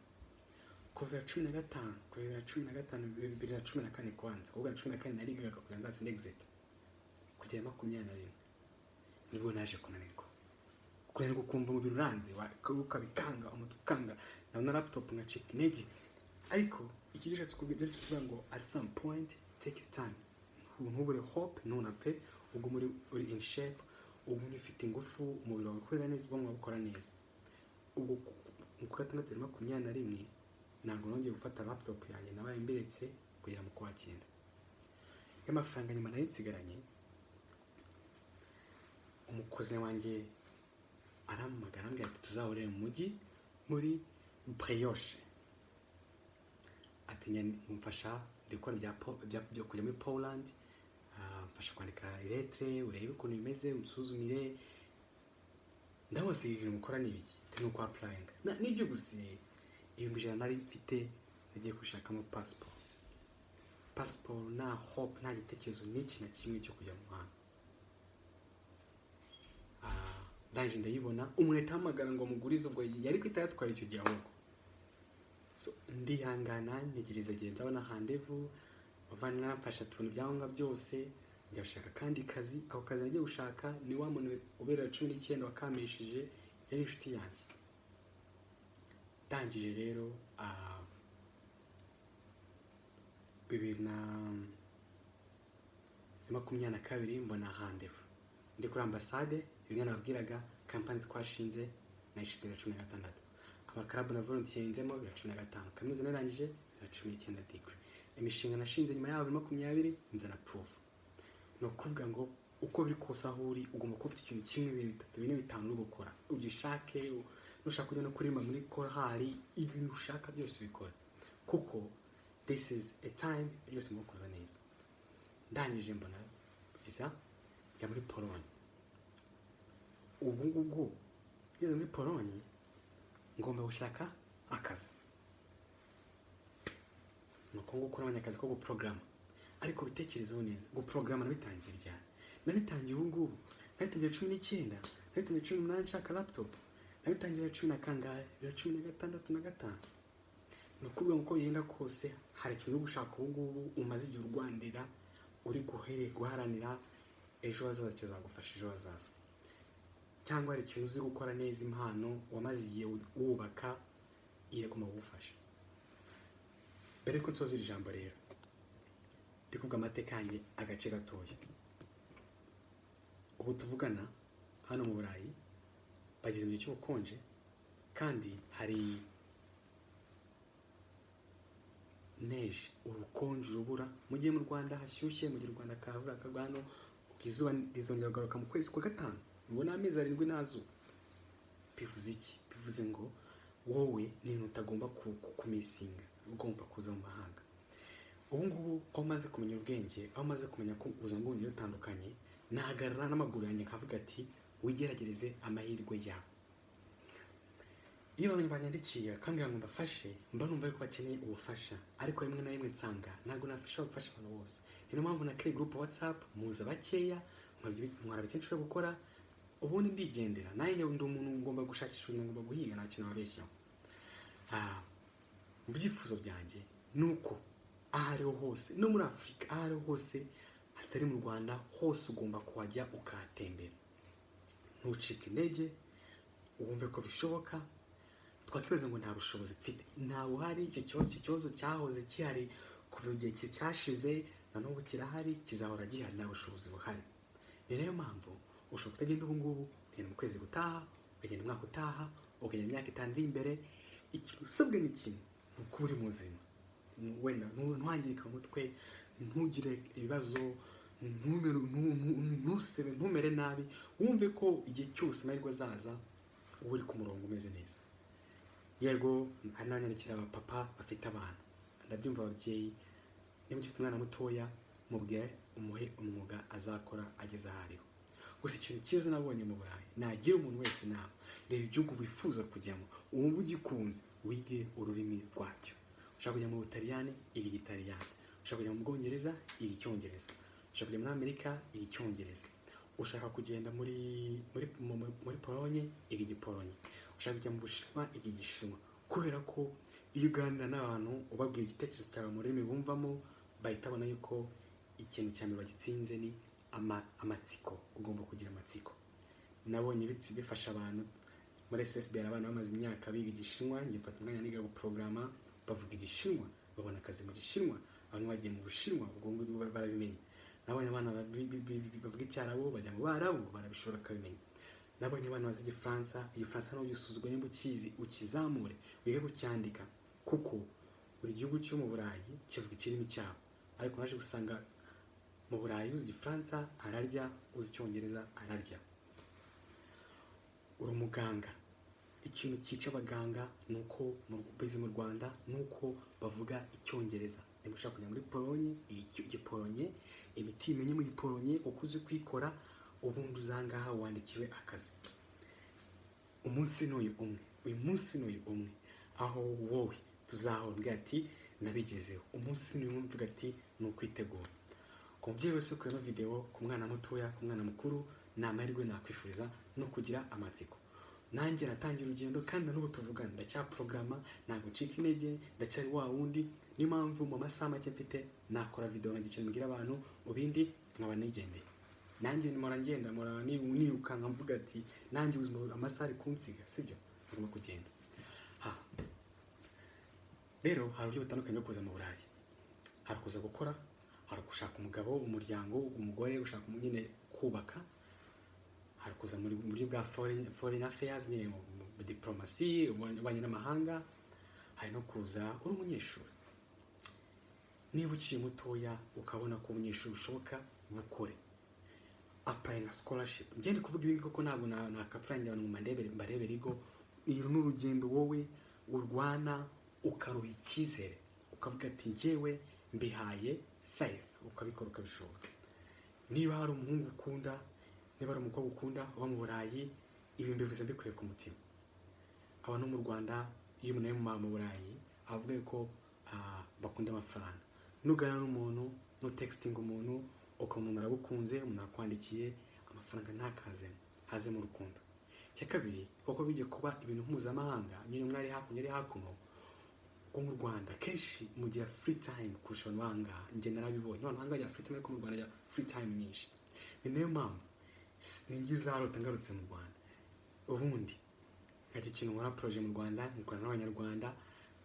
kuva 2015 2014 kwanza, kuva 2014 narigaga kugira nzatsinde exit, kugera 21 nibwo naje kunanirwa. Kunanirwa kumva mu bintu ranze, ukabikanga, umutukanga, na laptop ngacika intege. Ariko ikigishatse kubwira ngo at some point take your time. Ntubure hope, ntunapfe, ubwo uri in shape, ubwo ufite ingufu, umubiri wawe ukorera neza, ubwo mwabukora neza. Ubwo ku 2021 ntabwo nongeye gufata laptop yanjye, nabaye mbiretse kugira mu kwakira. Y'amafaranga nyuma nari nsigaranye, umukozi wanjye arampamagara ambwira ati tuzahurira mu mujyi muri Itoroshye. Ati mfasha ndikora byo kujya muri Poland, mfasha kwandika lettre, urebe ukuntu bimeze, usuzumire. Ndabaza ibintu mukora n'ibiki, turi kwa applying. Nibyo gusa ibintu nari mfite, nagiye gushakamo passport na hope, nta gitekerezo n'iki na kimwe cyo kujya mu mahanga. Ndaje ndayibona, umuntu atamagara ngo mugurize, ubwo yari kwita yatwara icyo gihe ahubwo. So ndihangana, ntegereza gihe nzabona rendezvous, bavana mfasha tubona ibyangombwa byose, njya gushaka kandi kazi. Ako kazi nagiye gushaka ni wa muntu ubera 19 wakamishije yari inshuti yanjye. Ndangije rero 2022 mbona handevu ndi kuri ambasade, bimwe nababwiraga kampani twashinze nayishize 2016, amakarabu na volunteerinzemo 2015, kaminuza narangije 2019 degree. Imishinga nashinze nyuma yaho 2020 nzana proof. No kuvuga ngo uko biri kose aho uri ugomba kuba ufite ikintu kimwe, bibiri, bitatu, bine, bitanu uri gukora. Ugishake, nushaka kujya no kuririmba muri korali, ibintu ushaka byose ubikora, kuko this is a time yose mukoza neza. Ndangije mbona visa ya muri Pologne. Ubu ngeze muri Pologne ngomba gushaka akazi. Nuko gukora abanyakazi ko guprograma, ariko bitekerezeho neza. Guprograma nabitangiye ryari? Nabitangiye ubu nabitangiye 19, nabitangiye 18 nshaka laptop, nabitangiye 16 na gatanu. Nukuvuga ngo yenda kose hari ikintu gushaka ubu umaze igihe urwandira, uri guharanira ejo hazaza kizagufasha ejo hazaza, cyangwa hari ikintu uzi gukora neza, impano wamaze igihe wubaka iyaguma gufasha. Mbere ko nsoza iri jambo rero ndi kuvuga amateka yanjye agace gatoya. Ubu tuvugana hano mu Burayi bageze mu gihe cy'ubukonje, kandi hari neje, urukonje, urubura. Mu gihe mu Rwanda hashyushye, mu gihe u Rwanda kavura kagwano, izuba rizongera kugaruka mu kwezi kwa gatanu, ubona amezi 7 nazuba. Bivuze iki? Bivuze ngo wowe ni utagomba kumisinga, ugomba kuza mu mahanga. Ubu ngubu aho maze kumenya ubwenge, aho maze kumenya ko ubuzima bw'ubundi butandukanye, nahagarara n'amaguru yanjye nkavuga ati wigeragereze amahirwe yawe. Iyo abantu banyandikiye kambwira ngo mbafashe, mba numva yuko bakeneye ubufasha, ariko rimwe na rimwe nsanga ntabwo nafasha gufasha abantu bose. Niyo mpamvu nakiriye group WhatsApp, muza bakeya, mwara bike nshobora gukora, ubundi ndigendera. Nanjye ndi umuntu ngomba gushakisha ibintu, ngomba guhiga, nta kintu nabeshyaho. Mu byifuzo byanjye nuko ahari hose, no muri Afrika ahari hose, hatari mu Rwanda hose, ugomba kuhajya ukahatembera. Ntucike intege, wumve ko bishoboka. Twakibaza ngo nta bushobozi mfite, nta buhari. Icyo kibazo cyahoze kihari kuva igihe cyashize, na n'ubu kirahari, kizahora gihari, nta bushobozi buhari. Ni nayo mpamvu ushobora kutagenda ubu ngubu, ugenda mu kwezi gutaha, ugenda umwaka utaha, ugenda imyaka 5 iri imbere. Ikintu usabwe ni kimwe, ni uko uri muzima. Wenda ntuhangirika mu mutwe, ntugire ibibazo, ntumere nabi, wumve ko igihe cyose amahirwe azaza uri ku murongo umeze neza. Yego hari n'abanyandikira abapapa bafite abana, ndabyumva ababyeyi. Niba ufite umwana mutoya, mubwire umuhe umwuga azakora ageze ahariho. Gusa ikintu cyiza nabonye mu Burayi, nagira umuntu wese inama, reba igihugu wifuza kujyamo, wumva ugikunze, wige ururimi rwacyo. Ushaka kujya mu Butaliyani, iga Igitaliyani. Ushaka kujya mu Bwongereza, iga Icyongereza. Ushaka kujya muri Amerika, iga Icyongereza. Ushaka kugenda muri Pologne, iga Igipolonye. Ushaka kujya mu Bushinwa, iga Igishinwa. Kubera ko iyo uganira n'abantu ubabwira igitekerezo cyawe mu rurimi bumvamo, bahita babona yuko ikintu cya mbere bagitsinze ni amatsiko. Ugomba kugira amatsiko. Nabonye bifasha abantu muri SFBR, abana bamaze imyaka biga Igishinwa, njye mfata umwanya niga guprograma, bavuga Igishinwa, babona akazi mu Gishinwa. Abantu bagiye mu Bushinwa, ubwo ngubwo barabimenya. Nabonye abana bavuga icyara bo bajya mu Barabu, barabishobora kabimenya. Nabonye abana bazi Igifaransa, Igifaransa ntabwo gisuzugwa, nimba ukizi ukizamure, wige kucyandika, kuko buri gihugu cyo mu Burayi kivuga ikirimi cyabo. Ariko naje gusanga mu Burayi uzi Igifaransa ararya, uzi Icyongereza ararya. Uri umuganga, ikintu cyica abaganga nuko mu Rwanda nuko bavuga Icyongereza. Niba ushaka kujya muri Pologne, Igipolonye, imiti imenye mu Gipolonye, uko uzi kwikora, ubundi uzangaha wandikiwe akazi. Umunsi n'uyu umwe, aho wowe tuzahora ati nabigezeho. Umunsi n'uyu umwe mvuga ati ni ukwitegura. Ku mubyeyi wese kureba video, ku mwana mutoya, ku mwana mukuru, ni amahirwe nakwifuriza no kugira amatsiko. nanjye natangiye urugendo kandi n'ubu tuvugana ndacyaporogaramu ntabwo ncika intege ndacyari wa wundi. Niyo mpamvu mu masaha make mfite nakora video nkagiye mbwira abantu, mu bindi nkaba nigendeye. Nanjye mpora ngenda mpora nirukanka mvuga ati nanjye ubuzima amasaha ari kunsiga, sibyo ngomba kugenda. Rero hari uburyo butandukanye bwo kuza mu Burayi. Hari kuza gukora, hari gushaka umugabo, umuryango, umugore, gushaka nyine kubaka. Hari kuza muri buryo bwa foreign affairs, nyine mu diplomasi, ububanyi n'amahanga. Hari no kuza uri umunyeshuri. Niba ukiri mutoya ukabona ko umunyeshuri ushoboka, mukore. Applying a scholarship. Ngende kuvuga ibi koko ntabwo nakapuranye abantu mu mbarebere igo. Iri n'urugendo wowe urwana ukaruha icyizere, ukavuga ati njyewe mbihaye faith, ukabikora ukabishobora. Niba hari umuhungu ukunda, niba ari umukobwa ukunda uba mu Burayi, ibi mbivuze mbikuye ku mutima. Abantu mu Rwanda iyo umuntu ari mu Burayi avuga ko bakunda amafaranga. Nugana n'umuntu, no texting umuntu, umuntu aragukunze, umuntu akwandikiye, amafaranga ntakazemo, haze mu rukundo. Cya kabiri, kuko bijye kuba ibintu mpuzamahanga, nyine mwari hakuno ari hakuno, ko mu Rwanda kenshi mugira free time kurusha abantu bahangaha. Njye narabibonye abantu bahangaha free time, ariko mu Rwanda free time nyinshi. Ni nayo mpamvu ninjye uzarota ngarutse mu Rwanda, ubundi nkajya ikintu nkora projet mu Rwanda, nkorana n'abanyarwanda,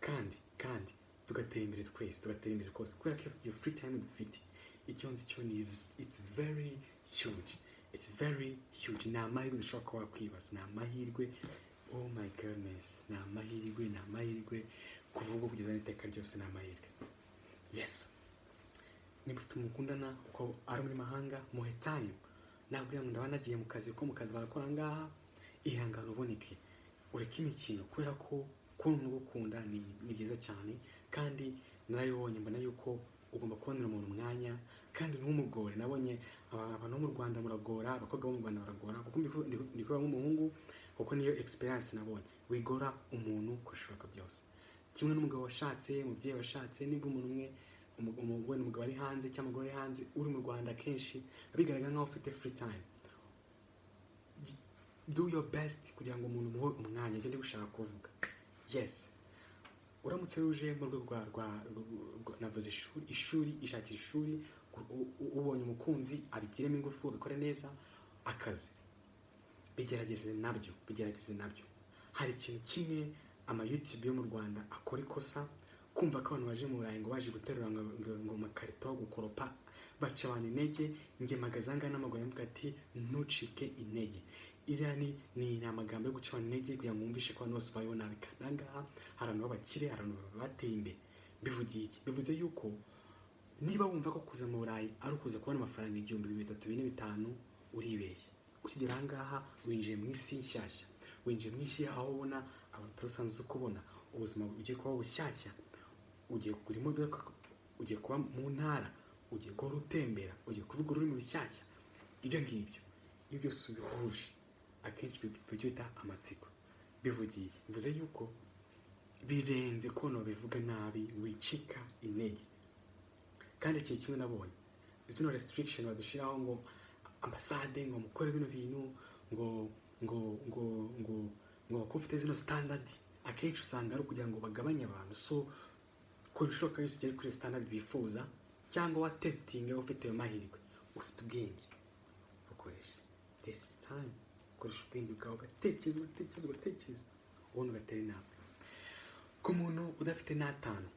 kandi tugatera imbere twese, tugatera imbere kose, kubera ko iyo free time dufite icyo nzi cyo ni it's very huge. It's very huge. Ni amahirwe dushobora kuba wakwibaza, ni amahirwe. Oh my goodness, ni amahirwe kuvuga kugeza n'iteka ryose, ni amahirwe. Yes, niba ufite umukundana uko ari muri mahanga, muhe time. Nabwo ngo ndaba nagiye mu kazi, ko mu kazi barakora ngaha, ihangana uboneke, ureke imikino, kubera ko umuntu ugukunda ni byiza cyane. Kandi narabibonye, mbona yuko ugomba kubonera umuntu umwanya, kandi ntumugore. Nabonye abantu bo mu Rwanda muragora, abakobwa bo mu Rwanda baragora, kuko ndikora nk'umuhungu, kuko niyo experience nabonye. Wigora umuntu kushoboka byose. Kimwe n'umugabo washatse, umubyeyi washatse, niba umuntu umwe umugabo ari hanze cyangwa umugore ari hanze, uri mu Rwanda kenshi bigaragara nkaho ufite free time. Do your best kugira ngo umuntu muhe umwanya, icyo ndi gushaka kuvuga. Yes, uramutse uje mu rwego navuze ishuri, ishakira ishuri, ubonye umukunzi abigiremo ingufu, bikore neza. Akazi bigerageze nabyo. Hari ikintu kimwe ama YouTube yo mu Rwanda akora ikosa, kumva ko abantu baje mu Burayi ngo baje guterura ngo makarito gukoropa, baca abantu intege. Nge magazanga n'amaguru mvuga ati ntucike intege. Iriya ni amagambo yo guca abantu intege kugira ngo mwumvishe ko abantu bose bayeho nabi. Kandi aha hari abantu b'abakire, hari abantu bateye imbere. Bivugiye iki? Bivuze yuko niba wumva ko kuza mu Burayi ari ukuza kubona amafaranga 2,000, 3,000, 4,000, uribeshye. Ukigera aha ngaha winjiye mu isi nshyashya, winjiye mu isi aho ubona abantu utasanzwe kubona. Ubuzima ugiye kuba bushyashya, ugiye kugura imodoka, ugiye kuba mu ntara, ugiye kuba utembera, ugiye kuvuga ururimi rushyashya. Ibyo ngibyo iyo byose ubihuje, akenshi bita amatsiko. Bivugiye mvuze yuko birenze ko no bivuga nabi, wicika intege. Kandi ikintu kimwe nabonye, zino restriction badushiraho ngo ambasade, ngo mukore bino bintu, ngo kufite zino standard, akenshi usanga ari kugira ngo bagabanye abantu. So kora ishoboka yose ugere kuri standard bifuza, cyangwa watentinge ufite ayo mahirwe, ufite ubwenge, ukoresha. This is time. Ukoresha ubwenge bwawe, ugatekereza, ubundi ugatera intambwe. Ku muntu udafite n'atanu,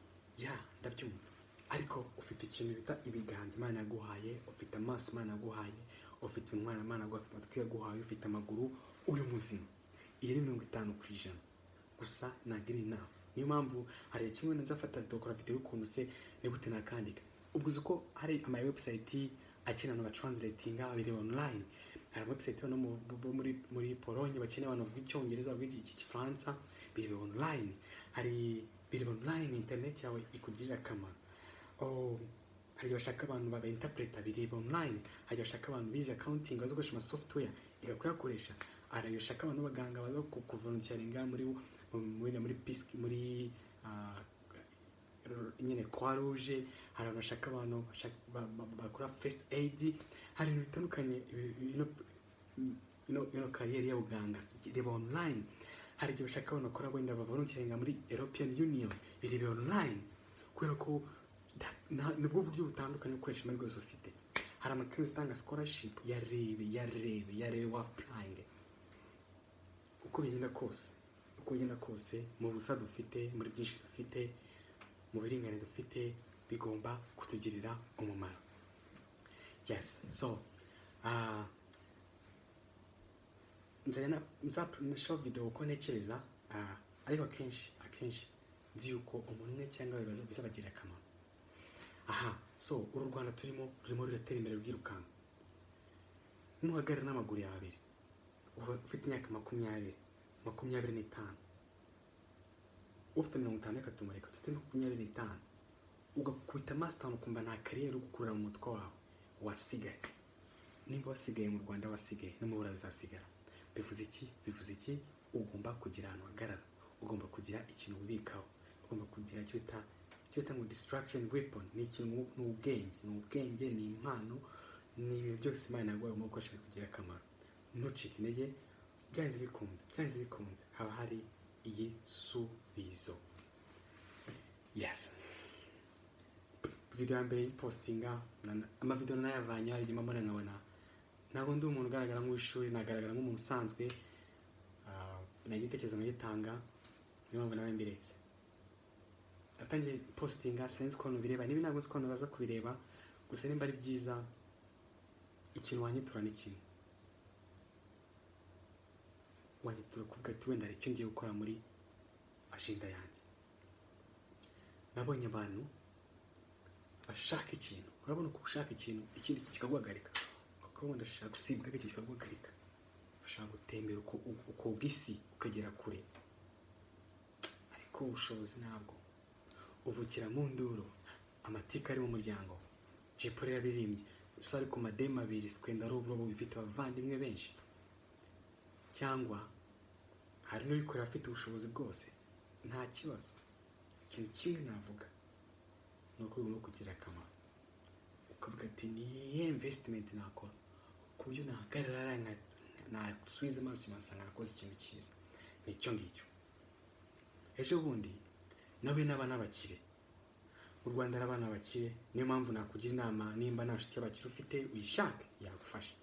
ndabyumva, ariko ufite ikintu bita ibiganza Imana yaguhaye, ufite amaso Imana yaguhaye, ufite umwana Imana yaguhaye, ufite amatwi yaguhaye, ufite amaguru, uri muzima. Iyi ni 50%. Gusa ntabwo ari enough. Niyo mpamvu hari kimwe nzafata dokora video y'ukuntu se nigute nakandika. Ubwo uko hari ama website akeneye no batranslatinga biri online. Hari website no muri Polonye bakeneye abantu bavuga icyongereza, bavuga igifaransa, biri online. Hari biri online, internet yawe ikugirira akamaro. Hari bashaka abantu baba interpreter, biri online. Hari bashaka abantu bize accounting, bazokoresha ama software igakoresha. Hari bashaka abantu baganga bazo kuvolunteeringa muri peace, muri nyine Croix Rouge. Hari abashaka abantu bakora first aid. Hari ibintu bitandukanye, kariyeri y'ubuganga reba online. Hari igihe bashaka abantu bakora wenda bavolunteeringa muri European Union, birebe online kubera ko nibwo buryo butandukanye gukoresha amahirwe yose ufite. Hari amakuru atanga scholarship, yarebe wa applying uko bigenda kose mu busa dufite, muri byinshi dufite, mu biringane dufite, bigomba kutugirira umumaro. Yes, so nzapnisha video uko ntekereza, ariko akenshi nzi yuko umuntu umwe cyangwa babiri bizabagirira akamaro. So uru Rwanda rurimo ruratera imbere rwirukanka. Nuhagarara n'amaguru yawe abiri, ufite imyaka 25, ufite 50 reka tumureka ufite 25, ugakubita master ukumva nta kariyeri ugukurira mu mutwe wawe, wasigaye. Nimba wasigaye mu Rwanda, wasigaye no mu Burayi uzasigara. Bivuze iki? Ugomba kugira ahantu hagarara, ugomba kugira ikintu ubikaho, ugomba kugira icyo bita ngo distraction weapon. Ni ikintu, ni ubwenge, ni impano, ni ibintu byose Imana yaguhaye mu gukoresha kugira akamaro. Ntucike intege, byanze bikunze haba hari igisubizo. Yes. Video ya mbere postinga, amavideo nayavanye hari igihe mbona nkabona ntabwo ndi umuntu ugaragara nk'uw'ishuri, nagaragara nk'umuntu usanzwe, nagitekerezo ngitanga, niyo mpamvu nawe mbiretse. Atangiye postinga sense ko bireba, niba ntabwo siko baza kubireba, gusa nimba ari byiza ikintu wanyitura n'ikintu. Wanyitura kuvuga ati wenda hari icyo ngiye gukora muri agenda yanjye. Nabonye abantu bashaka ikintu, urabona ko ushaka ikintu ikindi kikaguhagarika, ukabona ndashaka gusimbuka ikintu kikaguhagarika, bashaka gutembera uko isi ukagera kure, ariko ubushobozi ntabwo. Uvukira mu nduru, amatika ari mu muryango, jepore yabirimbye, so ariko madema abiri sikwenda robo bifite abavandimwe benshi, cyangwa hari n'uyikorera afite ubushobozi bwose, nta kibazo. Ikintu kimwe navuga ni uko ugomba kugira akamaro, ukavuga ati ni investment nakora ku buryo nahagarara nasubiza amaso masanga nakoze ikintu cyiza. Nicyo ngicyo. Ejo bundi nawe n'abana bakire mu Rwanda, abana bakire, niyo mpamvu nakugira inama, nimba nta nshuti y'abakire ufite uyishake yagufasha.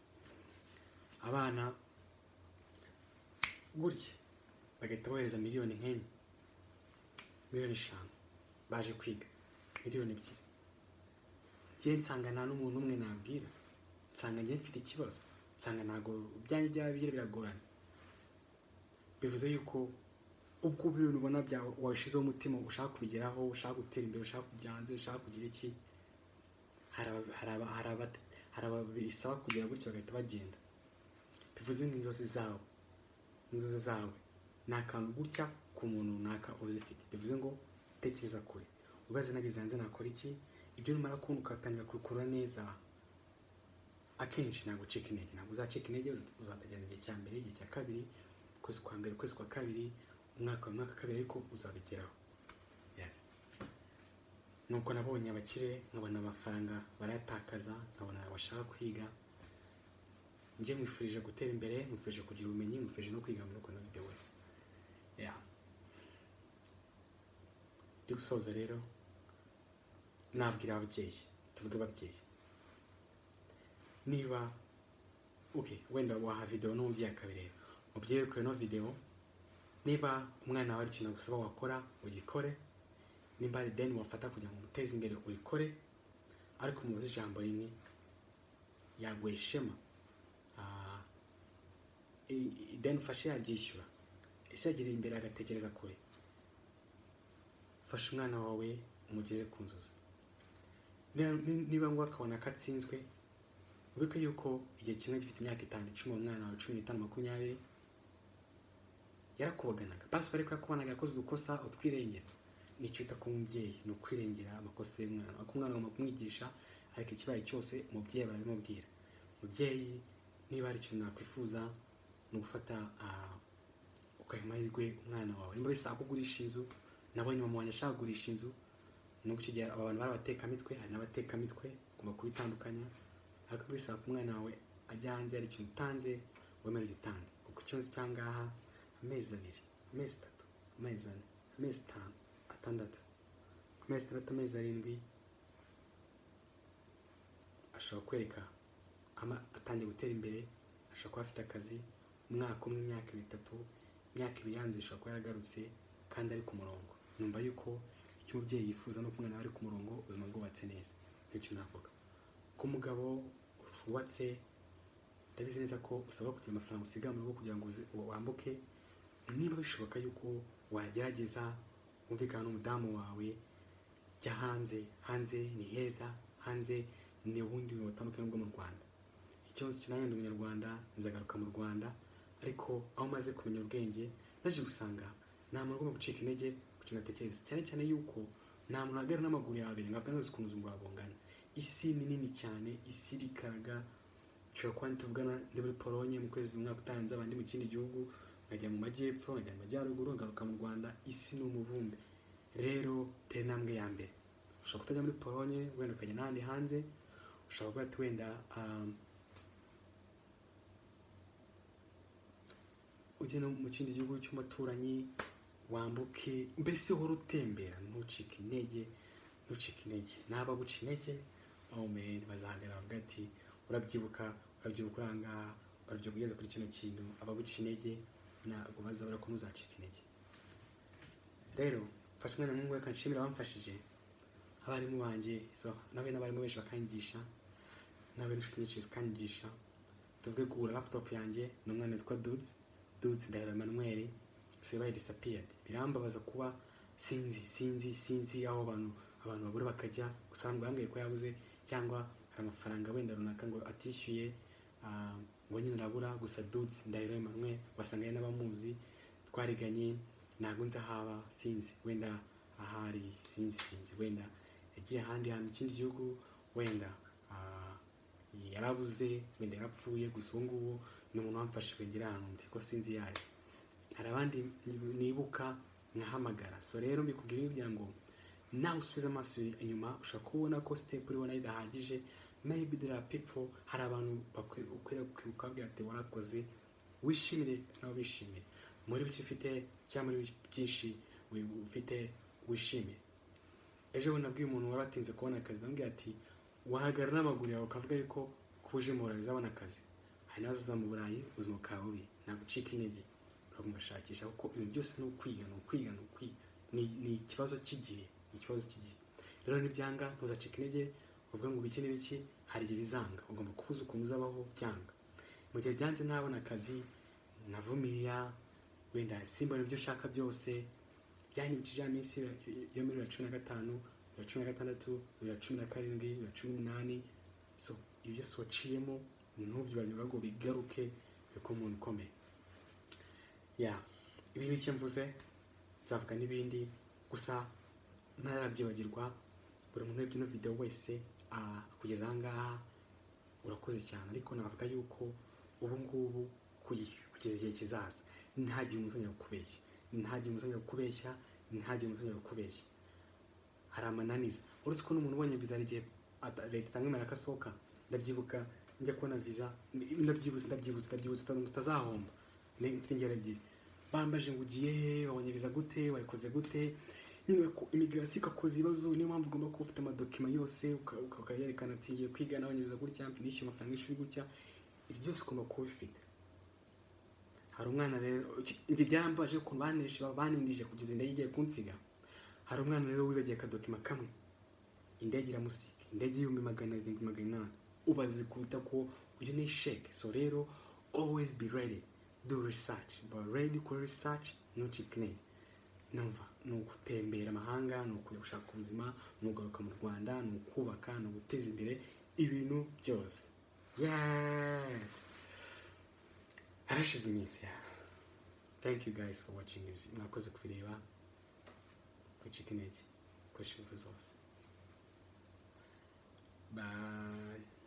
Abana gutya bagahita bohereza miliyoni 5, miliyoni 5 baje kwiga, miliyoni 2. Njye nsanga nta n'umuntu umwe nabwira, nsanga njye mfite ikibazo, nsanga ntago byanjye byabire biragorana. Bivuze yuko ubwo bintu ubona bya washizeho umutima ushaka kubigeraho, ushaka gutera imbere, ushaka kujyanze, ushaka kugira iki, harabisaba kugira gutyo bagahita bagenda. Bivuze ngo inzozi zawe nakantu gutya ku muntu runaka uzifite. Bivuze ngo tekereza kure, ubaze nagize hanze nakora iki, ibyo numara kubona ukatangira kubikora neza, akenshi ntabwo ucika intege. Ntabwo uzacika intege, uzategeza igihe cya mbere, igihe cya kabiri, kwezi kwa mbere, kwezi kwa kabiri, umwaka kabiri, ariko uzabigeraho. Yes. Nuko nabonye abakire, nkabona amafaranga barayatakaza, nkabona abashaka kwiga. Njye mwifurije gutera imbere, mwifurije kugira ubumenyi, mwifurije no kwiga muri kono video wese. Gusoza rero nabwira ababyeyi, tuvuge ababyeyi, niba wenda waha video n'umubyeyi akabireba, mubyeyi kuri no video, niba umwana wawe ari ikintu gusaba wakora ugikore, nimba ari deni wafata kugira ngo umuteze imbere urikore, ariko mubuze ijambo rimwe, yaguhe ishema. Deni ufashe yaryishyura, ese yagiriye imbere agatekereza kure. Fasha umwana wawe umugeze ku nzozi. Niba ngo akabona katsinzwe, ubike yuko igihe kimwe gifite imyaka 5, 10, umwana wawe 15, 20 yarakubaganaga, basi bariko yakubanaga yakoze udukosa utwirengera. Nicyo ita ku mubyeyi, no kwirengera amakosa y'umwana. Akumwana agomba kumwigisha, ariko ikibaye cyose umubyeyi barabimubwira. Umubyeyi niba ari ikintu nakwifuza no gufata ukaha amahirwe umwana wawe. Nimba bisaba kugurisha inzu, nabonye mama wanjye ashaka kugurisha inzu, no gucigera abantu barabateka mitwe, hari n'abateka mitwe, ugomba kubitandukanya. Ariko bisaba ku mwana wawe ajya hanze, ari ikintu utanze wemere gitanga kuko cyonse cyangaha amezi 2 amezi 3 amezi 4 amezi 5 atandatu amezi 6 amezi 7 ashobora kwereka atangiye gutera imbere, ashobora kuba afite akazi umwaka umwe, imyaka 3, imyaka 2 yanze ishobora kuba yagarutse kandi ari ku murongo. Numva yuko icyo umubyeyi yifuza no kumwana ari ku murongo, ubuzima bwubatse neza. Nicyo navuga ko umugabo wubatse, ndabizi neza ko usaba kugira amafaranga usiga mu rugo kugira ngo wambuke. Niba bishoboka yuko wagerageza umvikana n'umudamu wawe, jya hanze ni heza, hanze ni ubundi butandukanye bwo mu Rwanda. Ikibazo cyo nayandi umunyarwanda, nzagaruka mu Rwanda, ariko aho maze kumenya ubwenge naje gusanga nta muntu ugomba gucika intege ku kintu atekereza, cyane cyane yuko nta muntu ahagarara n'amaguru yawe abiri ngo abwanze ukuntu ubuzima bwabungana. Isi ni nini cyane, isi irikaraga. Nshobora kuba tuvugana ndi muri Polonye mu kwezi umwaka utanze, abandi mu kindi gihugu, nkajya mu majyepfo, nkajya mu majyaruguru, ngaruka mu Rwanda. Isi ni umubumbe. Rero tera intambwe ya mbere. Ushobora kutajya muri Polonye, wenda ukajya n'ahandi hanze. Ushobora kuba ati wenda ujye no mu kindi gihugu cy'umuturanyi, wambuke, mbese uhora utembera, ntucike intege. Naba guca intege, bazahagarara bavuga ati urabyibuka urangaha, urabyibuka ugeze kuri kino kintu. Abaguca intege ntabwo bazabura ko muzacika intege. Rero mfashe umwana n'umuhungu we, kanshimira abamfashije, abarimu banjye, nawe n'abarimu benshi bakanyigisha, nawe n'inshuti nyinshi zikanyigisha. Tuvuge kugura laptop yanjye n'umwana witwa Dudes Ndahiro Emmanuel, so yabaye disappeared. Birambabaza kuba sinzi aho abantu babura bakajya, usanga bambwiye ko yabuze, cyangwa hari amafaranga wenda runaka ngo atishyuye, ngo nyine arabura. Gusa Dudes Ndahiro Emmanuel wasanga ye n'abamuzi, twariganye, ntabwo nzi ahaba, sinzi, wenda ahari, sinzi, wenda yagiye ahandi hantu, ikindi gihugu, wenda yarabuze, wenda yarapfuye. Gusa ubu ngubu ni umuntu wamfashije ngira ahantu ndi, ko sinzi yayo. Hari abandi nibuka nkahamagara. So rero mbikubwira kugira ngo nawe usubize amaso inyuma, ushaka kubona ko step uri bona idahagije. Maybe there are people, hari abantu bakwiriye kwibuka ati warakoze, wishimire nawe bishimire. Muri biki ufite cyangwa muri byinshi ufite, wishimire. Ejo bundi nabwiye umuntu waratinze kubona akazi, ndamubwira ati wahagarara n'amaguru yawe ukavuga yuko kuje mu Burayi uzabona akazi. Hari n'abazaza mu Burayi ubuzima bwawe bubi, ntabwo ucika intege, uragomba gushakisha, kuko ibintu byose ni ukwiga. Ni ikibazo cy'igihe, Rero nibyanga ntuzacika intege, uvuga ngo biki n'ibiki, hari igihe bizanga. Ugomba kubuza ukuntu uzabaho byanga. Mu gihe byanze ntabona akazi, navumiya, wenda simbona ibyo nshaka byose, byanyibukije ya minsi yo muri 2015, 2016, 2017, 2018. So ibyo byose waciyemo ntubyibagirwe, ngo bigaruke ko umuntu ukomeye. Ibi bike mvuze, nzavuga n'ibindi, gusa ntarabyibagirwa. Buri muntu webye ino video wese kugeza aha ngaha urakoze cyane, ariko navuga yuko ubu ngubu kugeza igihe kizaza ntihagire umuzongera kukubeshya. Hari amananiza, uretse ko n'umuntu ubonye viza igihe leta itanga imara akasohoka. Ndabyibuka njya kubona viza, ndabyibutse utazahomba. Mfite ingero ebyiri, bambaje ngo ugiye he, wabonye viza gute, wayikoze gute. Nyine immigration ikakoza ibibazo, niyo mpamvu ugomba kuba ufite amadokima yose, ukayerekana ati ngiye kwiga, nabonye viza gutya, nishyuye amafaranga y'ishuri gutya. Ibyo byose ugomba kuba ubifite. Hari umwana rero, ibyo byarambaje ukuntu banindije kugeza indege igiye kunsiga. Hari umwana rero wibagiye akadokima kamwe, indege iramusiga, indege $700,800. Ubazi kuita ko uyu ni shake. So rero always be ready, do research, but ready ku research, ntucike intege. Numva ni ugutembera amahanga, ni ukujya gushaka ubuzima, ni ugaruka mu Rwanda, ni ukubaka, ni uguteza imbere ibintu byose. Yes, harashize iminsi. Thank you guys for watching this video. Mwakoze kubireba. Ntucike intege, koresha ingufu zose. Bye.